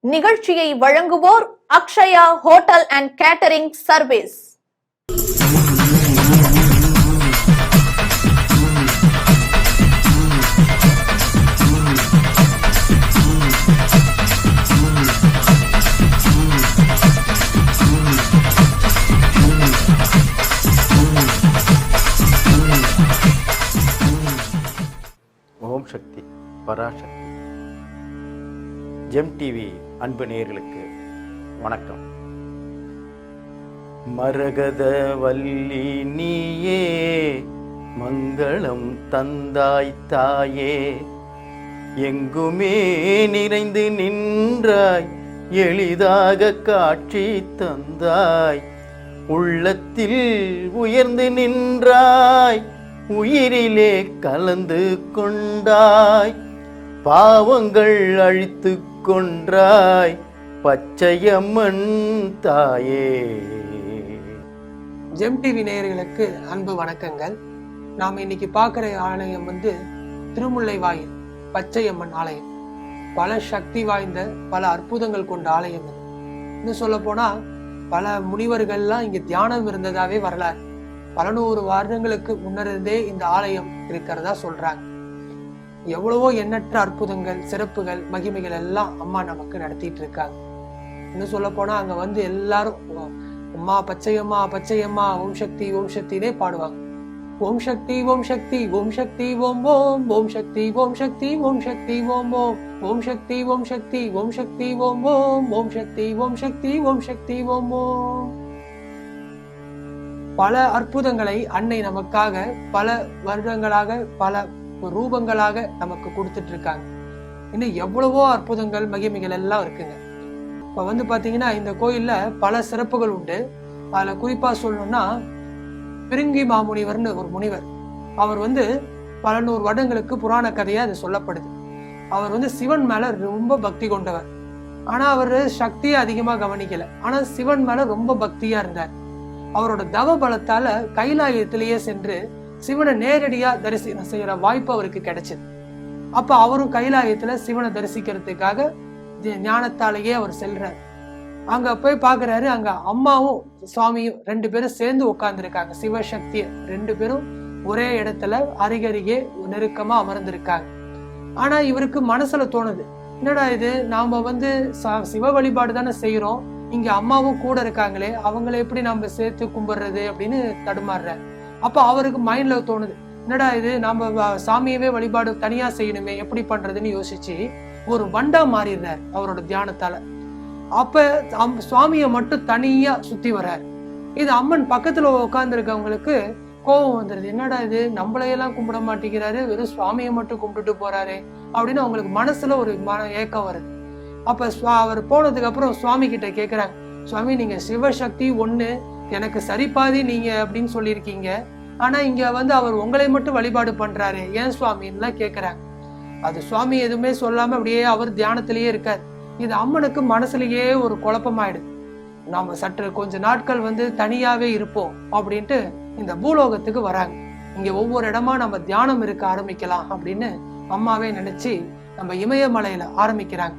நிகழ்ச்சியை வழங்குவோர் Akshaya hotel and catering service. ஓம் சக்தி பராசக்தி. ஜெம் டிவி அன்பு நேயர்களுக்கு வணக்கம். மரகத வல்லி நீயே மங்களம் தந்தாய் தாயே, எங்குமே நிறைந்து நின்றாய், எளிதாக காட்சி தந்தாய், உள்ளத்தில் உயர்ந்து நின்றாய், உயிரிலே கலந்து கொண்டாய், பாவங்கள் அழித்து கொன்றாய், பச்சையம்மன் தாயே. ஜெம் டிவி நேயர்களுக்கு அன்பு வணக்கங்கள். நாம் இன்னைக்கு பார்க்குற ஆலயம் திருமுல்லைவாயில் பச்சையம்மன் ஆலயம். பல சக்தி வாய்ந்த பல அற்புதங்கள் கொண்ட ஆலயம் இது. இன்னும் சொல்ல போனா பல முனிவர்கள்லாம் இங்க தியானம் இருந்ததாவே வரலாறு. பல 100 வருடங்களுக்கு முன்னிருந்தே இந்த ஆலயம் இருக்கிறதா சொல்றாங்க. எவ்வளவோ எண்ணற்ற அற்புதங்கள், சிறப்புகள், மகிமைகள் எல்லாம் அம்மா நமக்கு நடத்திட்டு இருக்காங்க. இன்னும் சொல்ல போனா அங்க எல்லாரும் அம்மா பச்சையம்மா பச்சையம்மா ஓம் சக்தி ஓம் சக்தினே பாடுவாங்க. ஓம் சக்தி ஓம் சக்தி ஓம் சக்தி ஓம் ஓம் ஓம் சக்தி ஓம் சக்தி ஓம் சக்தி ஓம் ஓம் ஓம் சக்தி ஓம் சக்தி ஓம் சக்தி ஓம் ஓம் ஓம் சக்தி ஓம் சக்தி ஓம் சக்தி ஓம் ஓம். பல அற்புதங்களை அன்னை நமக்காக பல வருடங்களாக பல ரூபங்களாக நமக்கு கொடுத்துட்டு இருக்காங்க. இன்னும் எவ்வளவோ அற்புதங்கள் மகிமைகள் எல்லாம் இருக்குங்க. இப்ப பாத்தீங்கன்னா இந்த கோயில்ல பல சிறப்புகள் உண்டு. அதுல குறிப்பா சொல்லணும்னா பிருங்கி மாமுனிவர்னு ஒரு முனிவர். அவர் பல 100 வருடங்களுக்கு புராண கதையா அது சொல்லப்படுது. அவர் சிவன் மேல ரொம்ப பக்தி கொண்டவர். ஆனா அவர் சக்தியை அதிகமா கவனிக்கல. ஆனா சிவன் மேல ரொம்ப பக்தியா இருந்தார். அவரோட தவ பலத்தால கைலாயத்திலேயே சென்று சிவனை நேரடியா தரிசனம் செய்யற வாய்ப்பு அவருக்கு கிடைச்சது. அப்ப அவரும் கைலாயத்துல சிவனை தரிசிக்கிறதுக்காக ஞானத்தாலேயே அவர் செல்றாரு. அங்க போய் பாக்குறாரு. அங்க அம்மாவும் சுவாமியும் 2 பேரும் சேர்ந்து உட்கார்ந்து இருக்காங்க. சிவசக்திய 2 பேரும் ஒரே இடத்துல அருகருகே நெருக்கமா அமர்ந்திருக்காங்க. ஆனா இவருக்கு மனசுல தோணுது, என்னடா இது, நாம சிவ வழிபாடு தானே செய்யறோம், இங்க அம்மாவும் கூட இருக்காங்களே, அவங்களை எப்படி நம்ம சேர்த்து கும்பிடுறது அப்படின்னு தடுமாறுற. அப்ப அவருக்கு மைண்ட்ல தோணுது, என்னடா இது, நம்ம சாமியவே வழிபாடு தனியா செய்யணுமே, எப்படி பண்றதுன்னு யோசிச்சு ஒரு வண்டா மாறிடுறாரு அவரோட தியானத்தால. அப்ப சுவாமிய மட்டும் தனியா சுத்தி வர்றாரு. இது அம்மன் பக்கத்துல உட்கார்ந்து இருக்கவங்களுக்கு கோபம் வந்துருது, என்னடா இது, நம்மளையெல்லாம் கும்பிட மாட்டேங்கிறாரு, வெறும் சுவாமியை மட்டும் கும்பிட்டுட்டு போறாரு அப்படின்னு அவங்களுக்கு மனசுல ஒரு ஏக்கம் வருது. அப்ப அவர் போனதுக்கு அப்புறம் சுவாமி கிட்ட கேக்குறாங்க, சுவாமி, நீங்க சிவசக்தி ஒண்ணு, எனக்கு சரிபாதி நீங்க அப்படின்னு சொல்லியிருக்கீங்க, ஆனா இங்க அவர் உங்களை மட்டும் வழிபாடு பண்றாரு, ஏன் சுவாமின்னு கேக்குறாங்க. அது சுவாமி எதுவுமே சொல்லாம அப்படியே அவர் தியானத்திலேயே இருக்காரு. இது அம்மனுக்கு மனசுலயே ஒரு குழப்பமாயிடுது. நாம சற்று கொஞ்ச நாட்கள் தனியாவே இருப்போம் அப்படின்ட்டு இந்த பூலோகத்துக்கு வராங்க. இங்க ஒவ்வொரு இடமா நம்ம தியானம் இருக்க ஆரம்பிக்கலாம் அப்படின்னு அம்மாவே நினைச்சு நம்ம இமயமலையில ஆரம்பிக்கிறாங்க.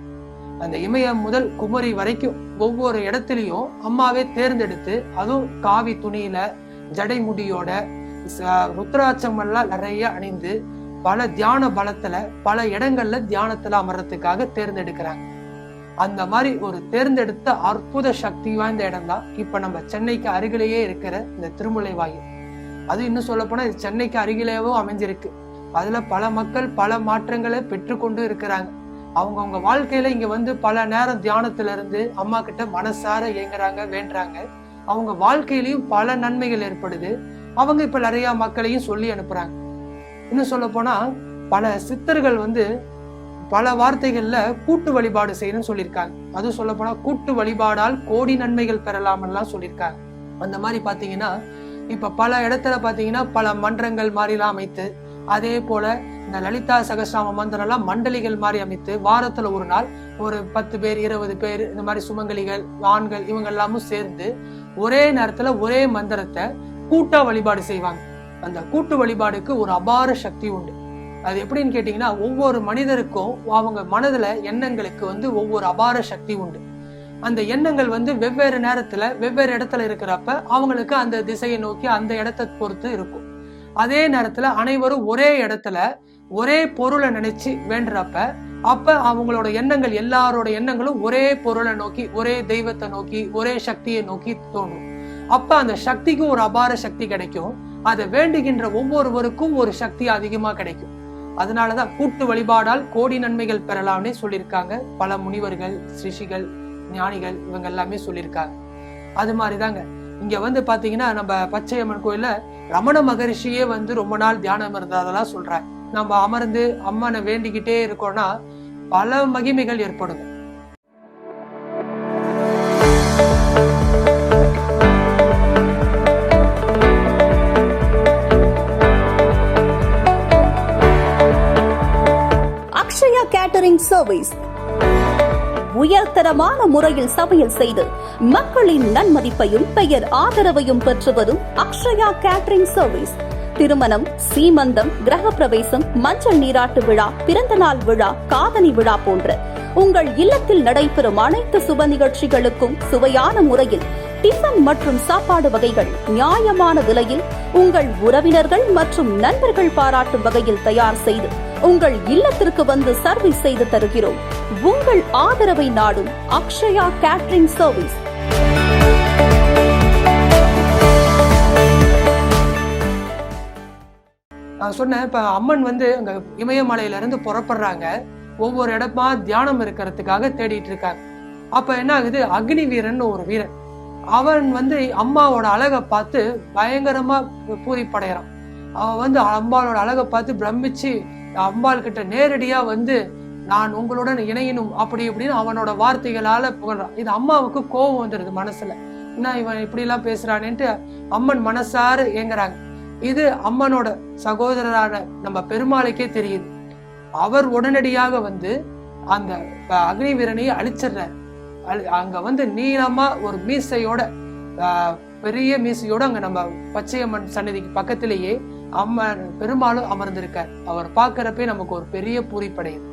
அந்த இமயம் முதல் குமரி வரைக்கும் ஒவ்வொரு இடத்துலயும் அம்மாவே தேர்ந்தெடுத்து, அதுவும் காவி துணியில ஜடை முடியோட ருத்ராட்சம் எல்லாம் நிறைய அணிந்து பல தியான பலத்துல பல இடங்கள்ல தியானத்துல அமர்றதுக்காக தேர்ந்தெடுக்கிறாங்க. அந்த மாதிரி ஒரு தேர்ந்தெடுத்த அற்புத சக்தி வாய்ந்த இடம் தான் இப்ப நம்ம சென்னைக்கு அருகிலேயே இருக்கிற இந்த திருமுல்லைவாயில். அது இன்னும் சொல்ல போனா இது சென்னைக்கு அருகிலேயும் அமைஞ்சிருக்கு. அதுல பல மக்கள் பல மாற்றங்களை பெற்றுக்கொண்டு இருக்கிறாங்க. அவங்கவுங்க வாழ்க்கையில இங்க பல நேரம் தியானத்துல இருந்து அம்மா கிட்ட மனசார ஏங்குறாங்க, வேண்டுறாங்க. அவங்க வாழ்க்கையிலயும் பல நன்மைகள் ஏற்படுது. அவங்க இப்ப நிறைய மக்களையும் சொல்லி அனுப்புறாங்க. இன்னும் சொல்ல போனா பல சித்தர்கள் பல வார்த்தைகள்ல கூட்டு வழிபாடு செய்யணும்னு சொல்லியிருக்காங்க. அதுவும் சொல்ல போனா கூட்டு வழிபாடால் கோடி நன்மைகள் பெறலாம் எல்லாம் சொல்லியிருக்காங்க. அந்த மாதிரி பாத்தீங்கன்னா இப்ப பல இடத்துல பாத்தீங்கன்னா பல மன்றங்கள் மாதிரிலாம் அமைத்து, அதே போல இந்த லலிதா சகஸ்ரநாம மந்திரம் எல்லாம் மண்டலிகள் மாதிரி அமைத்து வாரத்துல ஒரு நாள் ஒரு 10 பேர் 20 பேர் இந்த மாதிரி சுமங்கலிகள் ஆண்கள் இவங்க எல்லாமும் சேர்ந்து ஒரே நேரத்துல ஒரே மந்திரத்தை கூட்டா வழிபாடு செய்வாங்க. அந்த கூட்டு வழிபாடுக்கு ஒரு அபார சக்தி உண்டு. அது எப்படின்னு கேட்டீங்கன்னா, ஒவ்வொரு மனிதருக்கும் அவங்க மனதுல எண்ணங்களுக்கு ஒவ்வொரு அபார சக்தி உண்டு. அந்த எண்ணங்கள் வெவ்வேறு நேரத்துல வெவ்வேறு இடத்துல இருக்கிறப்ப அவங்களுக்கு அந்த திசையை நோக்கி அந்த இடத்தை பொறுத்து இருக்கும். அதே நேரத்துல அனைவரும் ஒரே இடத்துல ஒரே பொருளை நினைச்சு வேண்டுறப்ப அப்ப அவங்களோட எண்ணங்கள், எல்லாரோட எண்ணங்களும் ஒரே பொருளை நோக்கி, ஒரே தெய்வத்தை நோக்கி, ஒரே சக்தியை நோக்கி தோணும். அப்ப அந்த சக்திக்கும் ஒரு அபார சக்தி கிடைக்கும். அதை வேண்டுகின்ற ஒவ்வொருவருக்கும் ஒரு சக்தி அதிகமா கிடைக்கும். அதனாலதான் கூட்டு வழிபாடால் கோடி நன்மைகள் பெறலாம்னே சொல்லியிருக்காங்க பல முனிவர்கள், ரிஷிகள், ஞானிகள், இவங்க எல்லாமே சொல்லியிருக்காங்க. அது மாதிரிதாங்க இங்க பாத்தீங்கன்னா, நம்ம பச்சையம்மன் கோயில்ல ரமண மகரிஷியே ரொம்ப நாள் தியானம் இருந்ததெல்லாம் சொல்றாங்க. நம்ம அமர்ந்து அம்மனை வேண்டிக்கிட்டே இருக்கோம்னா பல மகிமைகள் ஏற்படும். அக்ஷயா கேட்டரிங் சர்வீஸ் உயர்தரமான முறையில் சமையல் செய்து மக்களின் நன்மதிப்பையும் பெயர் ஆதரவையும் பெற்று வரும் அக்ஷயா கேட்டரிங் சர்வீஸ் திருமணம், சீமந்தம், கிரக பிரவேசம், மஞ்சள் நீராட்டு விழா, பிறந்த நாள் விழா, காதணி விழா போன்ற உங்கள் இல்லத்தில் நடைபெறும் அனைத்து சுப நிகழ்ச்சிகளுக்கும் சுவையான முறையில் டிஃபன் மற்றும் சாப்பாடு வகைகள் நியாயமான விலையில் உங்கள் உறவினர்கள் மற்றும் நண்பர்கள் பாராட்டும் வகையில் தயார் செய்து உங்கள் இல்லத்திற்கு வந்து சர்வீஸ் செய்து தருகிறோம். உங்கள் ஆதரவை நாடும் அக்ஷயா கேட்டரிங் சர்வீஸ். நான் சொன்னேன், இப்ப அம்மன் அங்க இமயமலையில இருந்து புறப்படுறாங்க. ஒவ்வொரு இடமா தியானம் இருக்கிறதுக்காக தேடிட்டு இருக்காங்க. அப்ப என்ன ஆகுது, அக்னி வீரன் ஒரு வீரன், அவன் அம்மாவோட அழகை பார்த்து பயங்கரமா பூரிப்படைகிறான். அவன் அம்பாளோட அழகை பார்த்து பிரமிச்சு அம்பாள் கிட்ட நேரடியா நான் உங்களுடன் இணையணும் அப்படி இப்படின்னு அவனோட வார்த்தைகளால புகழ்றான். இது அம்மாவுக்கு கோபம் வந்துடுது மனசுல. என்ன இவன் இப்படி எல்லாம் பேசுறான்ட்டு அம்மன் மனசார ஏங்குறாங்க. இது அம்மனோட சகோதரரான நம்ம பெருமாளுக்கே தெரியுது. அவர் உடனடியாக அந்த அக்னி வீரனையை அழிச்சிடுறார். அங்க நீளமா ஒரு மீசையோட, பெரிய மீசையோட அங்க நம்ம பச்சையம்மன் சன்னதிக்கு பக்கத்திலேயே அம்மன் பெருமாளும் அமர்ந்திருக்கார். அவர் பார்க்கிறப்பே நமக்கு ஒரு பெரிய பூரிப்படையுது.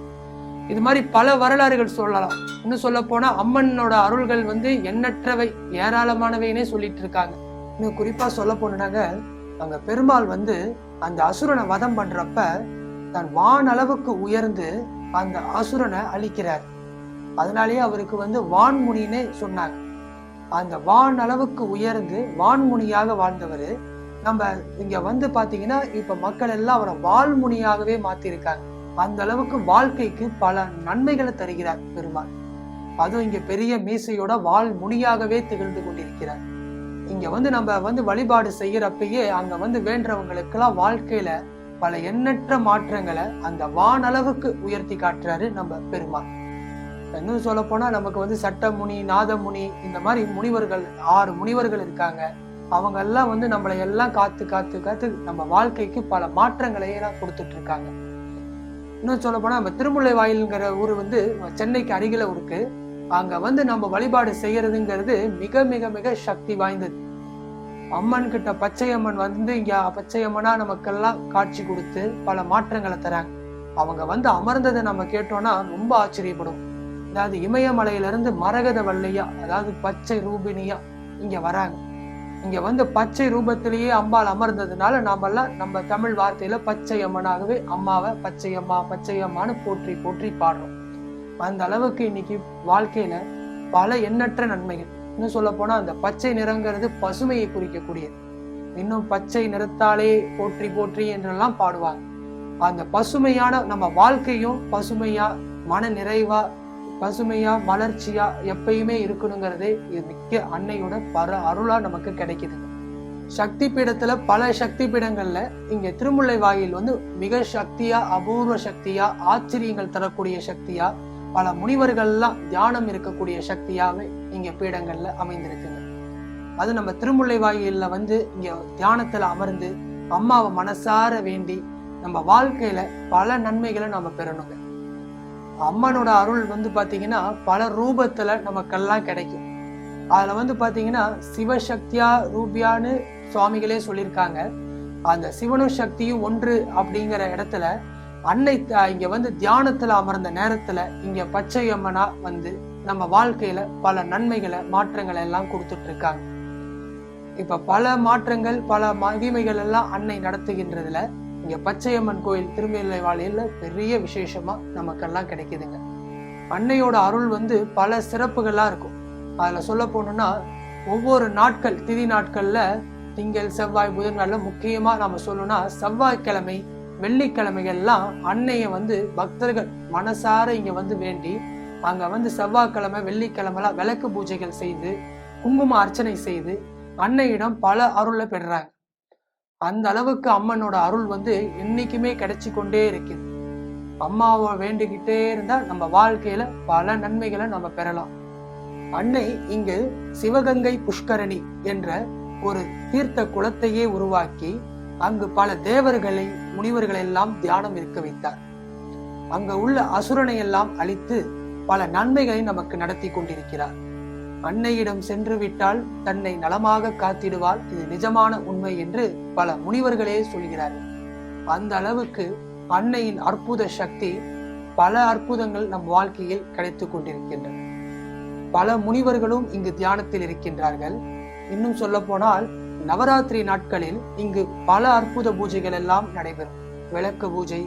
இது மாதிரி பல வரலாறுகள் சொல்லலாம். இன்னும் சொல்ல போனா அம்மனோட அருள்கள் எண்ணற்றவை, ஏராளமானவைன்னே சொல்லிட்டு இருக்காங்க. இன்னும் குறிப்பா சொல்ல போனாங்க, அங்க பெருமாள் அந்த அசுரனை வதம் பண்றப்ப தன் வானளவுக்கு உயர்ந்து அந்த அசுரனை அழிக்கிறார். அதனாலேயே அவருக்கு வான்முனின்னே சொன்னாங்க. அந்த வானளவுக்கு உயர்ந்து வான்முனியாக வாழ்ந்தவர். நம்ம இங்க பாத்தீங்கன்னா இப்ப மக்கள் எல்லாம் அவரை வால்முனியாகவே மாத்திருக்காங்க. அந்த அளவுக்கு வாழ்க்கைக்கு பல நன்மைகளை தருகிறார் பெருமாள். அதுவும் இங்க பெரிய மீசையோட வால்முனியாகவே திகழ்ந்து கொண்டிருக்கிறார். இங்க நம்ம வழிபாடு செய்யறப்பயே அங்க வேண்டவங்களுக்கு எல்லாம் வாழ்க்கையில பல எண்ணற்ற மாற்றங்களை அந்த வானளவுக்கு உயர்த்தி காட்டுறாரு நம்ம பெருமாள். இன்னும் சொல்ல போனா நமக்கு சட்டமுனி, நாதமுனி, இந்த மாதிரி முனிவர்கள் 6 முனிவர்கள் இருக்காங்க. அவங்க எல்லாம் நம்மளை எல்லாம் காத்து காத்து காத்து நம்ம வாழ்க்கைக்கு பல மாற்றங்களையே கொடுத்துட்டு இருக்காங்க. இன்னும் சொல்ல போனா நம்ம திருமுல்லை வாயில்ங்கிற ஊர் சென்னைக்கு அருகில இருக்கு. அங்க நம்ம வழிபாடு செய்யறதுங்கிறது மிக மிக மிக சக்தி வாய்ந்தது. அம்மன் கிட்ட பச்சையம்மன் இங்க பச்சையம்மனா நமக்கெல்லாம் காட்சி கொடுத்து பல மாற்றங்களை தராங்க. அவங்க அமர்ந்ததை நம்ம கேட்டோம்னா ரொம்ப ஆச்சரியப்படும். அதாவது இமயமலையிலிருந்து மரகத வல்லையா, அதாவது பச்சை ரூபினியா இங்க வராங்க. இங்க பச்சை ரூபத்திலேயே அம்பாள் அமர்ந்ததுனால நாமெல்லாம் நம்ம தமிழ் வார்த்தையில பச்சையம்மனாகவே அம்மாவை பச்சையம்மா பச்சையம்மான்னு போற்றி போற்றி பாடுறோம். அந்த அளவுக்கு இன்னைக்கு வாழ்க்கையில பல எண்ணற்ற நன்மைகள். இன்னும் சொல்ல போனா அந்த பச்சை நிறங்கிறது பசுமையை குறிக்கக்கூடியது. இன்னும் பச்சை நிறத்தாலே போற்றி போற்றி என்றெல்லாம் பாடுவாங்க. அந்த பசுமையான நம்ம வாழ்க்கையும் பசுமையா, மன நிறைவா, பசுமையா, மலர்ச்சியா எப்பயுமே இருக்கணுங்கிறதே மிக்க அன்னையோட அருளா நமக்கு கிடைக்குது. சக்தி பீடத்துல பல சக்தி பீடங்கள்ல இங்க திருமுல்லை வாயில் மிக சக்தியா, அபூர்வ சக்தியா, ஆச்சரியங்கள் தரக்கூடிய சக்தியா, பல முனிவர்கள்லாம் தியானம் இருக்கக்கூடிய சக்தியாவே இங்க பீடங்கள்ல அமைந்திருக்குங்க. அது நம்ம திருமுல்லை வாயில்ல இங்க தியானத்துல அமர்ந்து அம்மாவை மனசார வேண்டி நம்ம வாழ்க்கையில பல நன்மைகளை நம்ம பெறணுங்க. அம்மனோட அருள் பாத்தீங்கன்னா பல ரூபத்துல நமக்கெல்லாம் கிடைக்கும். அதுல பாத்தீங்கன்னா சிவசக்தியா ரூபியான்னு சுவாமிகளே சொல்லியிருக்காங்க. அந்த சிவனும் சக்தியும் ஒன்று அப்படிங்கிற இடத்துல அன்னை இங்க வந்து தியானத்துல அமர்ந்த நேரத்துல இங்க பச்சை அம்மனா வந்து நம்ம வாழ்க்கையில பல நன்மைகளை மாற்றங்களை எல்லாம் கொடுத்துட்டு இருக்காங்க. இப்ப பல மாற்றங்கள் பல மகிமைகள் எல்லாம் அன்னை நடத்துகின்றதுல இங்க பச்சையம்மன் கோயில் திருமலைவாழியில பெரிய விசேஷமா நமக்கெல்லாம் கிடைக்குதுங்க. அன்னையோட அருள் வந்து பல சிறப்புகளா இருக்கும். அதுல சொல்ல போனோம்னா ஒவ்வொரு நாட்கள் திதி நாட்கள்ல திங்கள் செவ்வாய் புதன்கள்ல முக்கியமா நம்ம சொல்லணும்னா செவ்வாய்க்கிழமை வெள்ளிக்கிழமைகள்லாம் அன்னைய வந்து பக்தர்கள் மனசார இங்க வந்து வேண்டி அங்க வந்து செவ்வாய்க்கிழமை வெள்ளிக்கிழமைலாம் விளக்கு பூஜைகள் செய்து குங்கும அர்ச்சனை செய்து அன்னையிடம் பல அருளை பெறுறாங்க. அந்த அளவுக்கு அம்மனோட அருள் வந்து என்னைக்குமே கிடைச்சி கொண்டே இருக்குது. அம்மாவை வேண்டிக்கிட்டே இருந்தா நம்ம வாழ்க்கையில பல நன்மைகளை நம்ம பெறலாம். அன்னை இங்கு சிவகங்கை புஷ்கரணி என்ற ஒரு தீர்த்த குளத்தையே உருவாக்கி அங்கு பல தேவர்களை முனிவர்களை எல்லாம் தியானம் இருக்க வைத்தார். அங்க உள்ள அசுரனை எல்லாம் அழித்து பல நன்மைகளை நமக்கு நடத்தி கொண்டிருக்கிறார். அன்னையிடம் சென்று விட்டால் தன்னை நலமாக காத்திடுவாள், இது நிஜமான உண்மை என்று பல முனிவர்களே சொல்கிறார்கள். அந்த அளவுக்கு அன்னையின் அற்புத சக்தி, பல அற்புதங்கள் நம் வாழ்க்கையில் கிடைத்துக் கொண்டிருக்கின்றன. பல முனிவர்களும் இங்கு தியானத்தில் இருக்கின்றார்கள். இன்னும் சொல்ல போனால் நவராத்திரி நாட்களில் இங்கு பல அற்புத பூஜைகள் எல்லாம் நடைபெறும். விளக்கு பூஜை,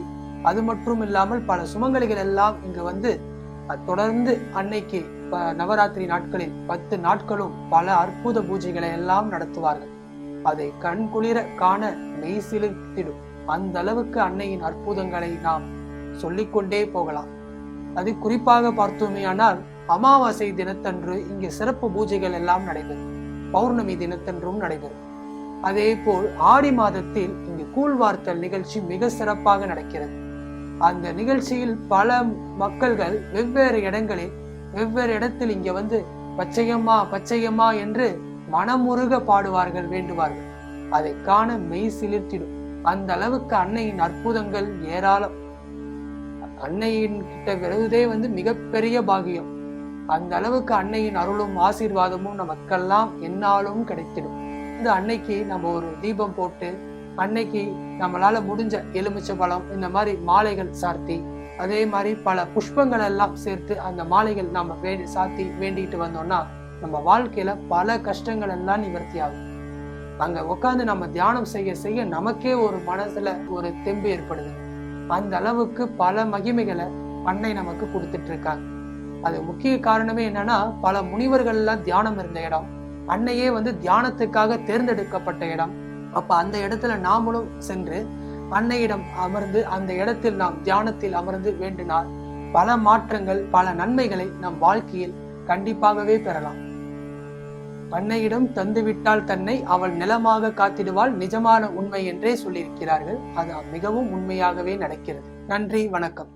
அது மட்டும் இல்லாமல் பல சுமங்கலிகள் எல்லாம் இங்கு வந்து தொடர்ந்து அன்னைக்கு நவராத்திரி நாட்களில் 10 நாட்களும் பல அற்புத பூஜைகளை எல்லாம் நடத்துவார்கள். அதை கண் குளிர காண மெய் சிலிர்த்திடும். அந்த அளவுக்கு அன்னையின் அற்புதங்களை நாம் சொல்லிக்கொண்டே போகலாம். அது குறிப்பாக பார்த்தோமேயானால் அமாவாசை தினத்தன்று இங்கு சிறப்பு பூஜைகள் எல்லாம் நடைபெறும். பௌர்ணமி தினத்தன்றும் நடைபெறும். அதே போல் ஆடி மாதத்தில் இங்கு கூழ்வார்த்தல் நிகழ்ச்சி மிக சிறப்பாக நடக்கிறது. அந்த நிகழ்ச்சியில் பல மக்கள்கள் வெவ்வேறு இடங்களில் வெவ்வேறு இடத்தில் இங்க வந்து பச்சையம்மா பச்சையம்மா என்று மனமுருக பாடுவார்கள், வேண்டுவார்கள். அதை காண மெய் சிலிர்த்திடும். அந்த அளவுக்கு அன்னையின் அற்புதங்கள் ஏராளம். அன்னையின் கிட்ட வருவதே வந்து மிகப்பெரிய பாகியம். அந்த அளவுக்கு அன்னையின் அருளும் ஆசீர்வாதமும் நமக்கெல்லாம் என்னாலும் கிடைத்திடும். இந்த அன்னைக்கு நம்ம ஒரு தீபம் போட்டு அன்னைக்கு நம்மளால முடிஞ்ச எலுமிச்சை பழம் இந்த மாதிரி மாலைகள் சார்த்தி, அதே மாதிரி பல புஷ்பங்கள் எல்லாம் சேர்த்து அந்த மாலைகள் நாம சாத்தி வேண்டிட்டு வந்தோம்னா நம்ம வாழ்க்கையில பல கஷ்டங்கள் எல்லாம் நிவர்த்தி ஆகும். அங்க உட்காந்து நம்ம தியானம் செய்ய செய்ய நமக்கே ஒரு மனசுல ஒரு தெம்பு ஏற்படுது. அந்த அளவுக்கு பல மகிமைகளை அன்னை நமக்கு கொடுத்துட்டு இருக்காங்க. அது முக்கிய காரணமே என்னன்னா, பல முனிவர்கள் எல்லாம் தியானம் இருந்த இடம், அன்னையே வந்து தியானத்துக்காக தேர்ந்தெடுக்கப்பட்ட இடம். அப்ப அந்த இடத்துல நாமளும் சென்று அன்னையிடம் அமர்ந்து அந்த இடத்தில் நாம் தியானத்தில் அமர்ந்து வேண்டினால் பல மாற்றங்கள் பல நன்மைகளை நம் வாழ்க்கையில் கண்டிப்பாகவே பெறலாம். அன்னையிடம் தந்துவிட்டால் தன்னை அவள் நிலமாக காத்திடுவாள், நிஜமான உண்மை என்றே சொல்லியிருக்கிறார்கள். அது மிகவும் உண்மையாகவே நடக்கிறது. நன்றி, வணக்கம்.